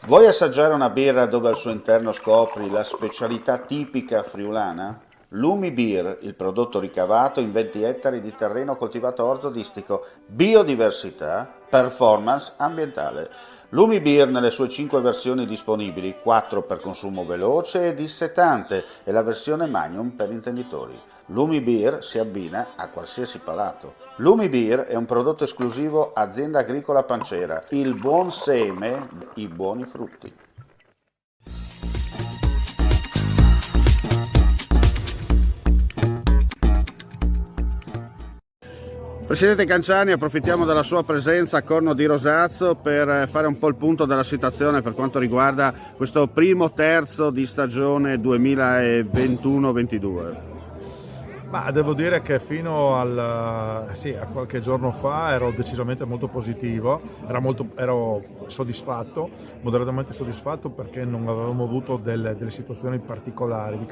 Vuoi assaggiare una birra dove al suo interno scopri la specialità tipica friulana? Lumi Beer, il prodotto ricavato in 20 ettari di terreno coltivato a orzo distico, biodiversità, performance ambientale. Lumi Beer nelle sue 5 versioni disponibili, 4 per consumo veloce e dissetante e la versione Magnum per intenditori. Lumi Beer si abbina a qualsiasi palato. Lumi Beer è un prodotto esclusivo Azienda Agricola Pancera, il buon seme, i buoni frutti. Presidente Canciani, approfittiamo della sua presenza a Corno di Rosazzo per fare un po' il punto della situazione per quanto riguarda questo primo terzo di stagione 2021-22. Ma devo dire che fino sì, a qualche giorno fa ero decisamente molto positivo, ero soddisfatto, moderatamente soddisfatto perché non avevamo avuto delle situazioni particolari di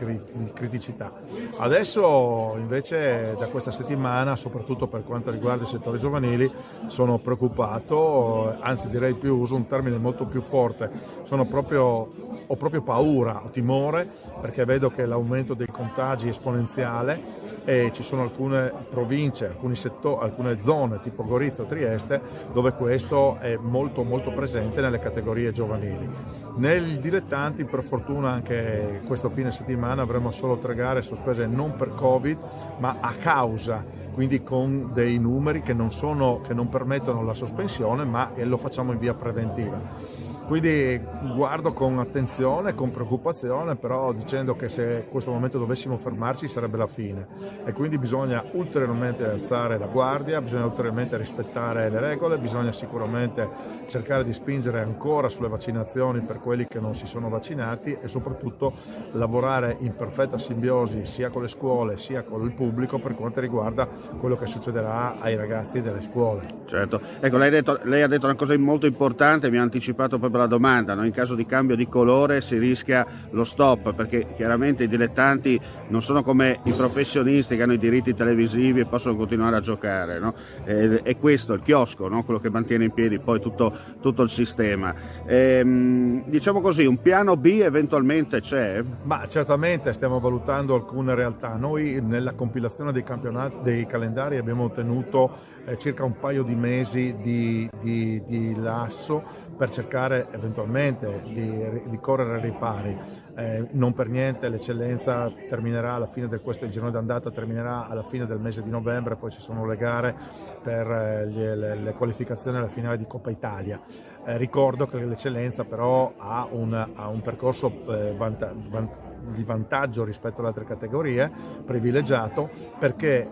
criticità. Adesso invece da questa settimana, soprattutto per quanto riguarda i settori giovanili, sono preoccupato, anzi direi più, uso un termine molto più forte, ho proprio paura, ho timore perché vedo che l'aumento dei contagi è esponenziale e ci sono alcune province, alcuni settori, alcune zone tipo Gorizia o Trieste dove questo è molto molto presente nelle categorie giovanili. Nei dilettanti per fortuna anche questo fine settimana avremo solo 3 gare sospese non per Covid ma a causa, quindi con dei numeri che non permettono la sospensione ma lo facciamo in via preventiva. Quindi guardo con attenzione, con preoccupazione, però dicendo che se in questo momento dovessimo fermarci sarebbe la fine e quindi bisogna ulteriormente alzare la guardia, bisogna ulteriormente rispettare le regole, bisogna sicuramente cercare di spingere ancora sulle vaccinazioni per quelli che non si sono vaccinati e soprattutto lavorare in perfetta simbiosi sia con le scuole sia con il pubblico per quanto riguarda quello che succederà ai ragazzi delle scuole. Certo, ecco, lei ha detto una cosa molto importante, mi ha anticipato proprio la domanda, no? In caso di cambio di colore si rischia lo stop, perché chiaramente i dilettanti non sono come i professionisti che hanno i diritti televisivi e possono continuare a giocare, no? È questo il chiosco, no? Quello che mantiene in piedi poi tutto il sistema. Diciamo così, un piano B eventualmente c'è? Ma certamente stiamo valutando alcune realtà. Noi nella compilazione dei calendari abbiamo ottenuto circa un paio di mesi di lasso per cercare eventualmente di correre ai ripari. Non per niente l'eccellenza terminerà alla fine il girone d'andata terminerà alla fine del mese di novembre, poi ci sono le gare per le qualificazioni alla finale di Coppa Italia. Ricordo che l'eccellenza però ha un percorso di vantaggio rispetto alle altre categorie, privilegiato perché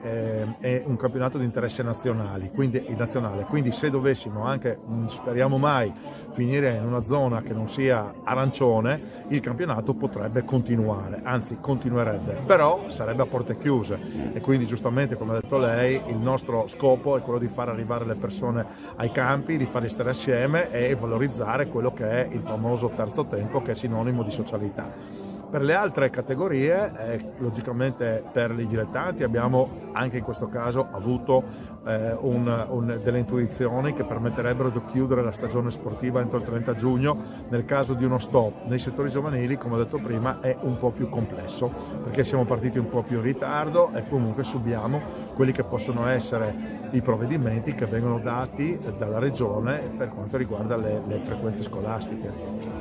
è un campionato di interesse nazionale, quindi se dovessimo anche, speriamo mai, finire in una zona che non sia arancione, il campionato potrebbe continuare, anzi continuerebbe, però sarebbe a porte chiuse e quindi giustamente come ha detto lei il nostro scopo è quello di far arrivare le persone ai campi, di farli stare assieme e valorizzare quello che è il famoso terzo tempo che è sinonimo di socialità. Per le altre categorie, logicamente per i dilettanti abbiamo anche in questo caso avuto delle intuizioni che permetterebbero di chiudere la stagione sportiva entro il 30 giugno nel caso di uno stop. Nei settori giovanili, come ho detto prima, è un po' più complesso perché siamo partiti un po' più in ritardo e comunque subiamo quelli che possono essere i provvedimenti che vengono dati dalla regione per quanto riguarda le frequenze scolastiche.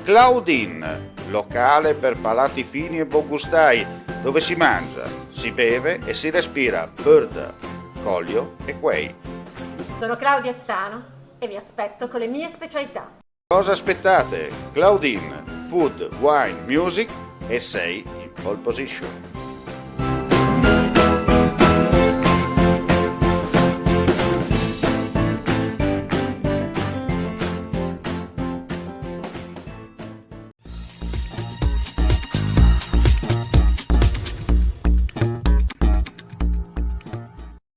Claudine, locale per palati fini e buongustai, dove si mangia, si beve e si respira bird, Collio e Quay. Sono Claudia Azzano e vi aspetto con le mie specialità. Cosa aspettate? Claudine, food, wine, music e sei in pole position.